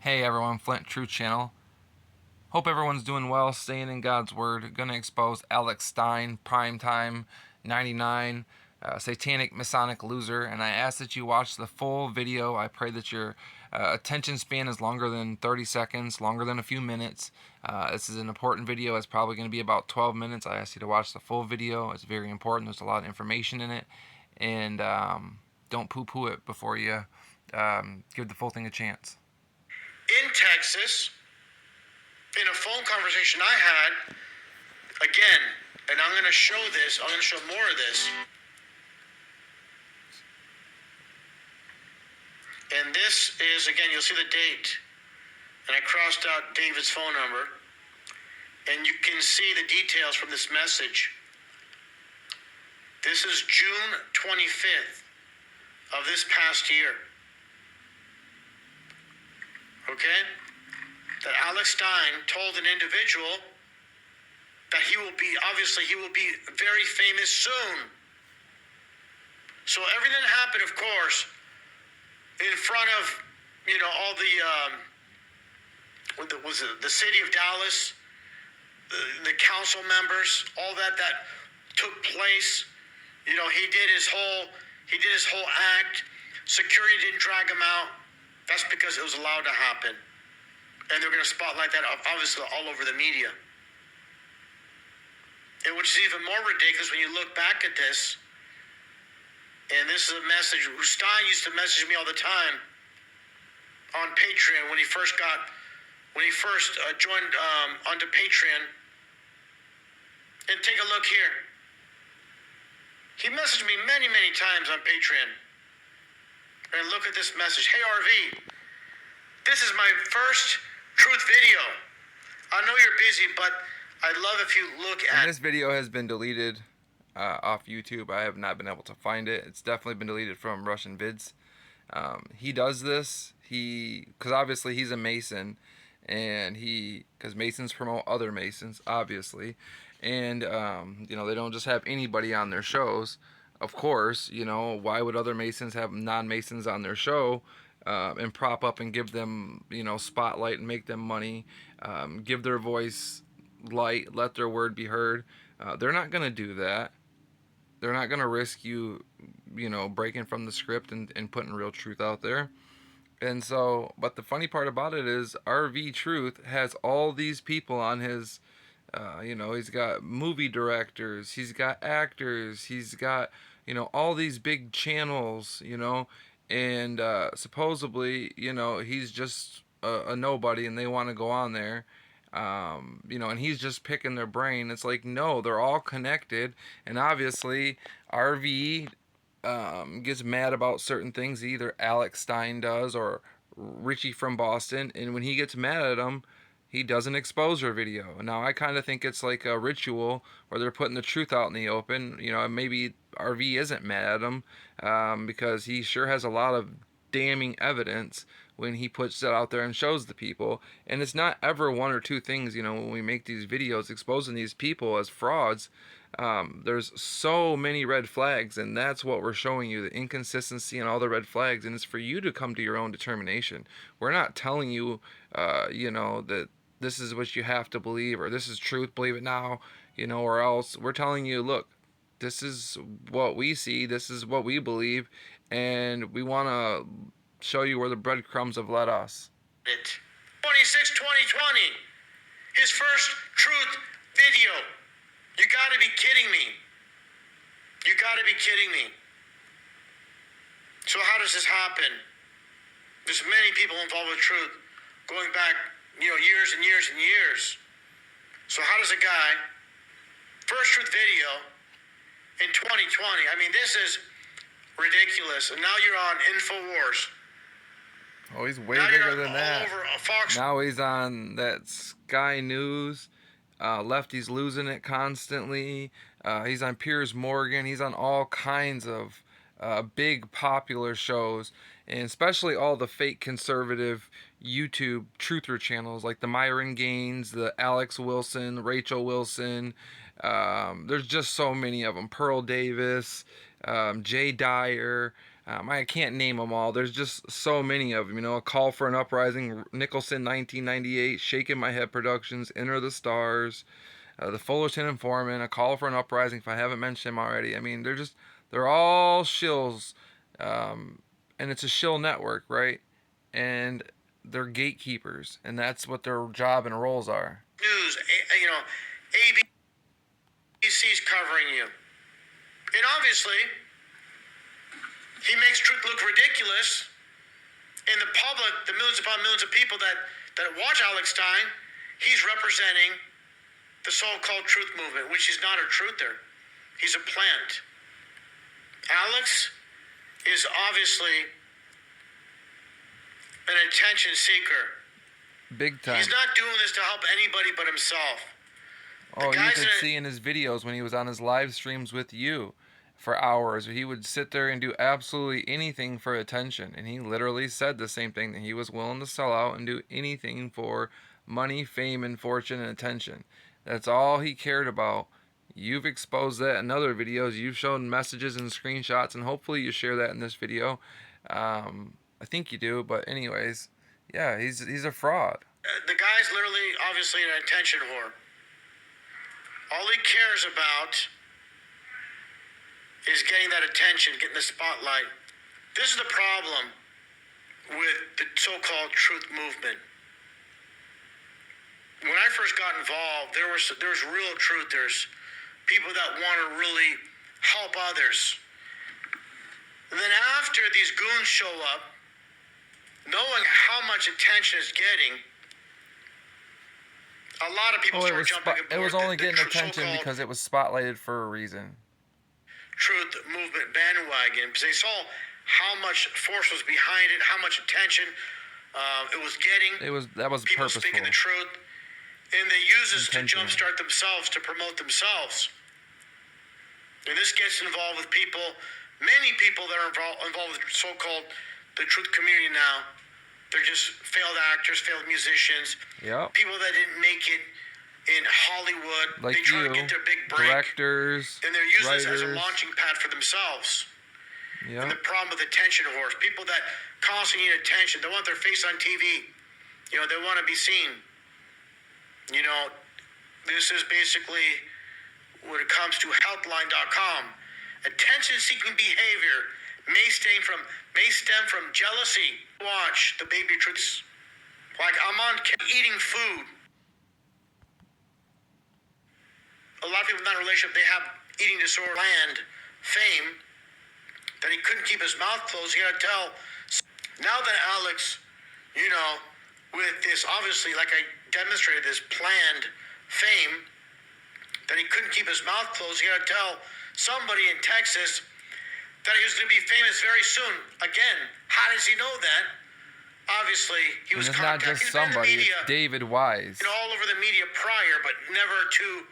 Hey everyone, Flint Truth Channel. Hope everyone's doing well, staying in God's Word. Gonna expose Alex Stein, Primetime 99, Satanic Masonic Loser, and I ask that you watch the full video. I pray that your attention span is longer than 30 seconds, longer than a few minutes. This is an important video. It's probably going to be about 12 minutes. I ask you to watch the full video. It's very important. There's a lot of information in it, and don't poo-poo it before you give the full thing a chance. In Texas, in a phone conversation I had, again, and I'm going to show this, I'm going to show more of this. And this is, again, you'll see the date. And I crossed out David's phone number. And you can see the details from this message. This is June 25th of this past year. Okay? That Alex Stein told an individual that he will be very famous soon. So everything that happened, of course, in front of, all the city of Dallas, the council members, all that took place. He did his whole act. Security didn't drag him out. That's because it was allowed to happen. And they're going to spotlight that, obviously, all over the media. And which is even more ridiculous when you look back at this. And this is a message. Stein used to message me all the time on Patreon when he first joined onto Patreon. And take a look here. He messaged me many, many times on Patreon. And look at this message. Hey, RV, this is my first truth video. I know you're busy, but I'd love if you look at... And this video has been deleted off YouTube. I have not been able to find it. It's definitely been deleted from Russian vids. He does this, because obviously he's a Mason, and because Masons promote other Masons, obviously. And, they don't just have anybody on their shows. Of course, why would other Masons have non-Masons on their show and prop up and give them, spotlight and make them money, give their voice light, let their word be heard? They're not going to do that. They're not going to risk you, breaking from the script and putting real truth out there. And so, but the funny part about it is RV Truth has all these people on his, he's got movie directors, he's got actors, he's got, all these big channels, and supposedly, he's just a nobody and they want to go on there, and he's just picking their brain. It's like, no, they're all connected, and obviously RV gets mad about certain things either Alex Stein does or Richie from Boston, and when he gets mad at them, he doesn't expose her video. Now, I kind of think it's like a ritual where they're putting the truth out in the open. Maybe RV isn't mad at him because he sure has a lot of damning evidence when he puts it out there and shows the people. And it's not ever one or two things, when we make these videos exposing these people as frauds. There's so many red flags, and that's what we're showing you, the inconsistency and all the red flags, and it's for you to come to your own determination. We're not telling you, that this is what you have to believe, or this is truth, believe it now, or else. We're telling you, look, this is what we see, this is what we believe, and we want to show you where the breadcrumbs have led us. 26/2020, his first truth video. You gotta be kidding me. You gotta be kidding me. So how does this happen? There's many people involved with truth going back, years and years and years. So how does a guy, first truth video in 2020, this is ridiculous. And now you're on InfoWars. Oh, he's way bigger than that. Now he's on that Sky News. Lefty's losing it constantly. He's on Piers Morgan. He's on all kinds of big popular shows, and especially all the fake conservative YouTube truther channels like the Myron Gaines, the Alex Wilson, Rachel Wilson. There's just so many of them. Pearl Davis, Jay Dyer. I can't name them all. There's just so many of them. You know, A Call for an Uprising, Nicholson 1998, Shaking My Head Productions, Enter the Stars, the Fullerton Informant, A Call for an Uprising. If I haven't mentioned them already, I mean they're all shills, and it's a shill network, right? And they're gatekeepers, and that's what their job and roles are. News, you know, ABC's covering you, and obviously he makes truth look ridiculous. In the public, the millions upon millions of people that watch Alex Stein, he's representing the so-called truth movement, which is not a truther. He's a plant. Alex is obviously an attention seeker. Big time. He's not doing this to help anybody but himself. Oh, you could see in his videos when he was on his live streams with you for hours, he would sit there and do absolutely anything for attention. And he literally said the same thing, that he was willing to sell out and do anything for money, fame, and fortune and attention. That's all he cared about. You've exposed that in other videos. You've shown messages and screenshots, and hopefully you share that in this video. I think you do, but anyways, yeah, he's a fraud. The guy's literally, obviously, an attention whore. All he cares about is getting that attention, getting the spotlight. This is the problem with the so-called truth movement. When I first got involved, there was real truthers, people that want to really help others. And then after these goons show up, knowing how much attention it's getting, a lot of people start jumping aboard. It was only getting attention because it was spotlighted for a reason. Truth movement bandwagon, because they saw how much force was behind it, how much attention it was getting. That was people purposeful. speaking the truth, and they use this to jumpstart themselves, to promote themselves. And this gets involved with people, many people that are involved with so-called the truth community now. They're just failed actors, failed musicians, people that didn't make it in Hollywood. Like they try to get their big break, directors, and they're using writers. this as a launching pad for themselves. Yeah. And the problem with attention whores, people that constantly need attention, they want their face on TV. You know, they want to be seen. You know, this is basically when it comes to healthline.com. Attention-seeking behavior may stem from jealousy. Watch the baby truths. Like I'm on eating food. A lot of people in that relationship, they have eating disorder, land, fame, that he couldn't keep his mouth closed. He had to tell. Now that Alex, you know, with this, obviously, like I demonstrated, this planned fame, that he couldn't keep his mouth closed, he had to tell somebody in Texas that he was going to be famous very soon. Again, how does he know that? Obviously, he was It's not contacted. just somebody, it's David Wise. You know, all over the media prior, but never to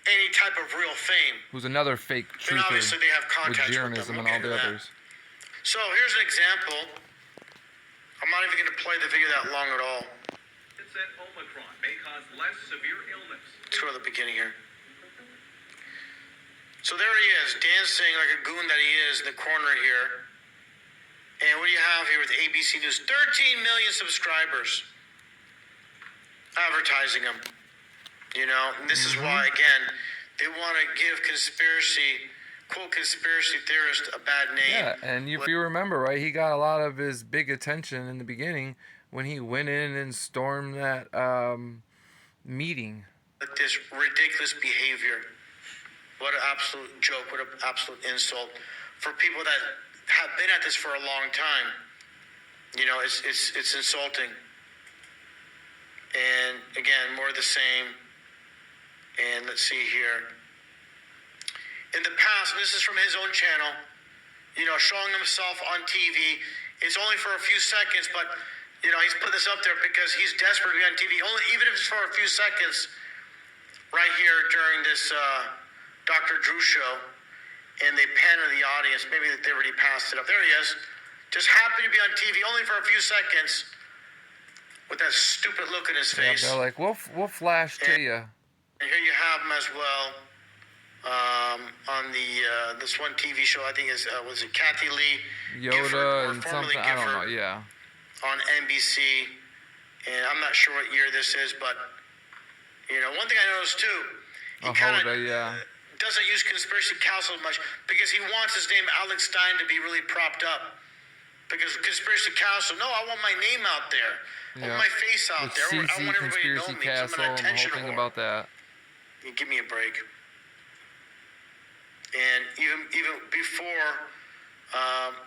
any type of real fame. Who's another fake truther and obviously they have with contacts journalism and all the others. So here's an example. I'm not even going to play the video that long at all. It said Omicron may cause less severe illness. Let's go to the beginning here. So there he is, dancing like a goon that he is in the corner here. And what do you have here with ABC News? 13 million subscribers. Advertising him. You know, and this is why, again, they want to give quote, conspiracy theorist a bad name. Yeah, and if you remember, right, he got a lot of his big attention in the beginning when he went in and stormed that meeting. With this ridiculous behavior. What an absolute joke, what an absolute insult for people that have been at this for a long time. You know, it's insulting. And again, more of the same. And let's see here. In the past, and this is from his own channel, you know, showing himself on TV. It's only for a few seconds, but, you know, he's put this up there because he's desperate to be on TV, even if it's for a few seconds, right here during this Dr. Drew show. And they pan to the audience. Maybe they already passed it up. There he is. Just happy to be on TV, only for a few seconds, with that stupid look in his face. Yeah, they're like, we'll flash to you. And here you have him as well on the this one TV show. I think is was it Kathy Lee Gifford, Yoda or and formerly something. I don't know. Gifford, Yeah. on NBC, and I'm not sure what year this is, but one thing I noticed too, he kind of Hoda, yeah. doesn't use conspiracy council much because he wants his name Alex Stein to be really propped up. Because conspiracy council, no, I want my name out there. I want my face out The there. I CC want everybody to know Conspiracy me. 'Cause Castle I'm an and the attention whole thing whore. about that. You give me a break. And even before,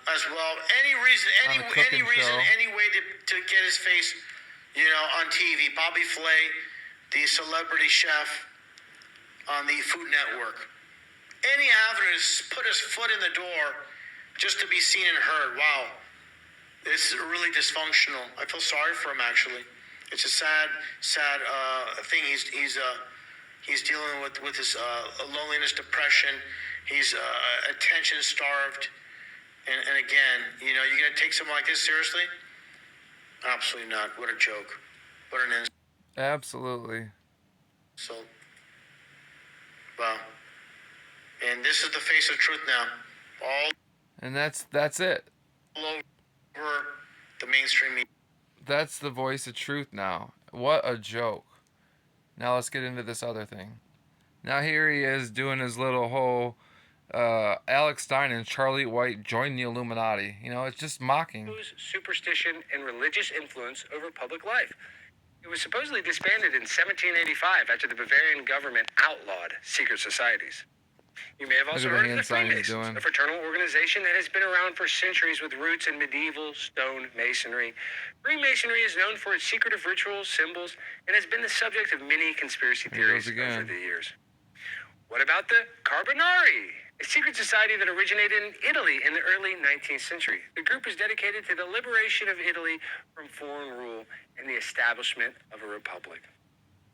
as well, any reason, On a cooking show. any way to get his face, on TV. Bobby Flay, the celebrity chef on the Food Network. Any avenue to put his foot in the door just to be seen and heard. Wow, this is really dysfunctional. I feel sorry for him, actually. It's a sad thing. He's dealing with his loneliness, depression. He's attention starved, and again, you're gonna take someone like this seriously? Absolutely not. What a joke. What an Absolutely. insult. Wow. And this is the face of truth now. All And that's it. over the mainstream media. That's the voice of truth now. What a joke. Now let's get into this other thing. Now here he is doing his little whole Alex Stein and Charlie White join the Illuminati. It's just mocking. Superstition and religious influence over public life. It was supposedly disbanded in 1785 after the Bavarian government outlawed secret societies. You may have also Look at the heard of the hand sign he's Freemasons, doing. a fraternal organization that has been around for centuries with roots in medieval stone masonry. Freemasonry is known for its secretive rituals, symbols, and has been the subject of many conspiracy Here it theories goes again. over the years. What about the Carbonari, a secret society that originated in Italy in the early 19th century? The group is dedicated to the liberation of Italy from foreign rule and the establishment of a republic.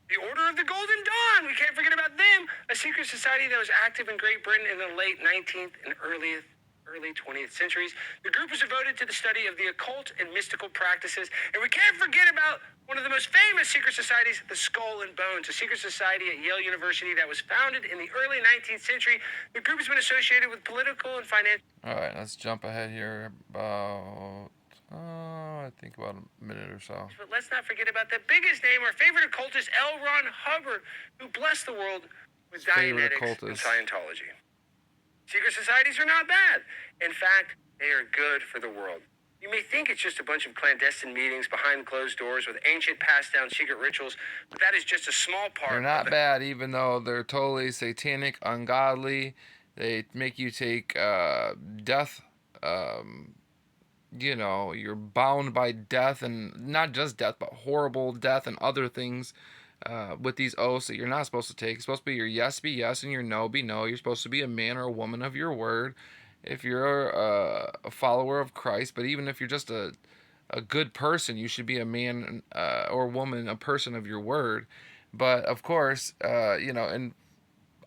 The Order of the Golden Dawn, we can't forget about them, a secret society that was active in Great Britain in the late 19th and early 20th centuries. The group is devoted to the study of the occult and mystical practices. And we can't forget about one of the most famous secret societies, the Skull and Bones, a secret society at Yale University that was founded in the early 19th century. The group has been associated with political and financial... All right, let's jump ahead here about, I think about a minute or so. But let's not forget about the biggest name, our favorite occultist, L. Ron Hubbard, who blessed the world with Favorite Dianetics and occultist. Scientology. Secret societies are not bad. In fact, they are good for the world. You may think it's just a bunch of clandestine meetings behind closed doors with ancient passed-down secret rituals, but that is just a small part They're of not the... bad, even though they're totally satanic, ungodly. They make you take death. You're bound by death, and not just death, but horrible death and other things with these oaths that you're not supposed to take. It's supposed to be your yes be yes and your no be no. You're supposed to be a man or a woman of your word if you're a follower of Christ. But even if you're just a good person, you should be a man or woman, a person of your word. But of course, and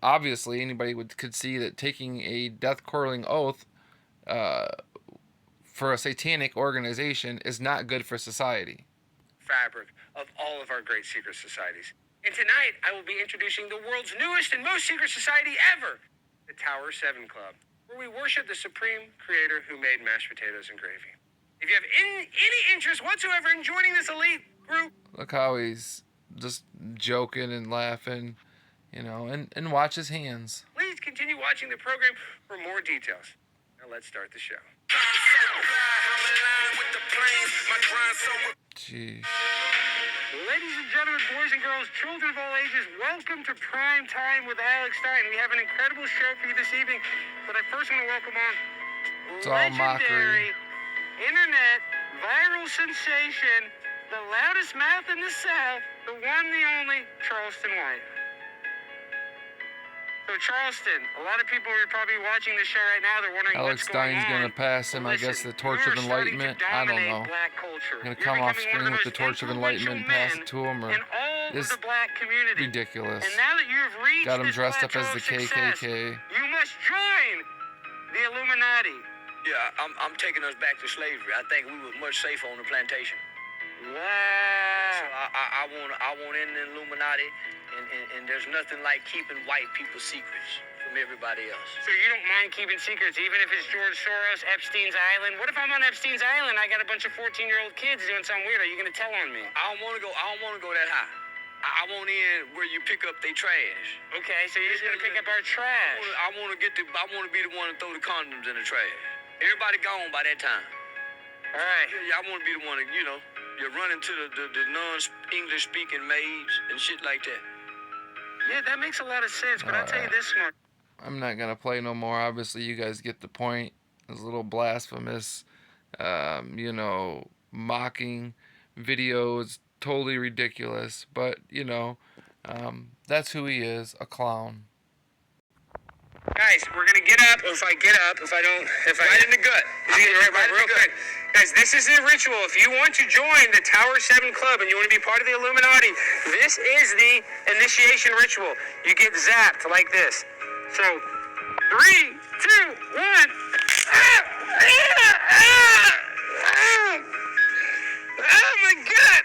obviously anybody could see that taking a death-correlling oath for a satanic organization is not good for society. fabric of all of our great secret societies. And tonight, I will be introducing the world's newest and most secret society ever, the Tower 7 Club, where we worship the supreme creator who made mashed potatoes and gravy. If you have any interest whatsoever in joining this elite group... Look how he's just joking and laughing, and watch his hands. Please continue watching the program for more details. Now let's start the show. Jeez. Ladies and gentlemen, boys and girls, children of all ages, welcome to Prime Time with Alex Stein. We have an incredible show for you this evening, but I first want to welcome on It's all mockery. legendary internet viral sensation, the loudest mouth in the South, the one, the only, Charleston White. So Charleston, a lot of people are probably watching the show right now. They're wondering Alex what's going Stein's on. gonna pass him, I guess, the torch of Listen, you're starting to enlightenment. I don't dominate know. Black culture. Gonna You're come off becoming one screen of with the the torch of enlightenment and pass it to him, or in all this of the Black community. ridiculous. And now that you have reached Got him this dressed up plateau as the of success, KKK. you must join the Illuminati. Yeah, I'm taking us back to slavery. I think we were much safer on the plantation. So Wow. I want in the Illuminati, and there's nothing like keeping white people's secrets from from everybody else. So you don't mind keeping secrets, even if it's George Soros, Epstein's Island? What if I'm on Epstein's Island? I got a bunch of 14-year-old kids doing something weird. Are you gonna tell on me? I don't want to go that high. I want in where you pick up they trash. Okay, so you're just gonna pick up our trash. I want to be the one to throw the condoms in the trash. Everybody gone by that time. All right. Yeah, I want to be the one to, you're running to the non-English speaking maids and shit like that. Yeah, that makes a lot of sense, but I'll tell you this much. I'm not gonna play no more. Obviously, you guys get the point. It's a little blasphemous, mocking videos, totally ridiculous. But that's who he is, a clown. Guys, we're gonna get up. If I right in the gut. Right real quick. Guys, this is the ritual. If you want to join the Tower 7 Club and you want to be part of the Illuminati, this is the initiation ritual. You get zapped like this. So, 3, 2, 1. Oh my God!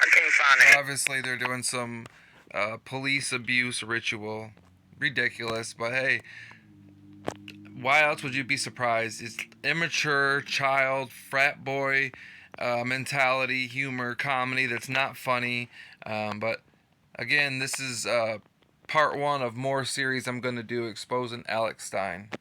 I can't find it. Obviously, they're doing some police abuse ritual. Ridiculous, but hey, why else would you be surprised? It's immature, child, frat boy mentality, humor, comedy that's not funny. But again, this is part 1 of more series I'm going to do exposing Alex Stein.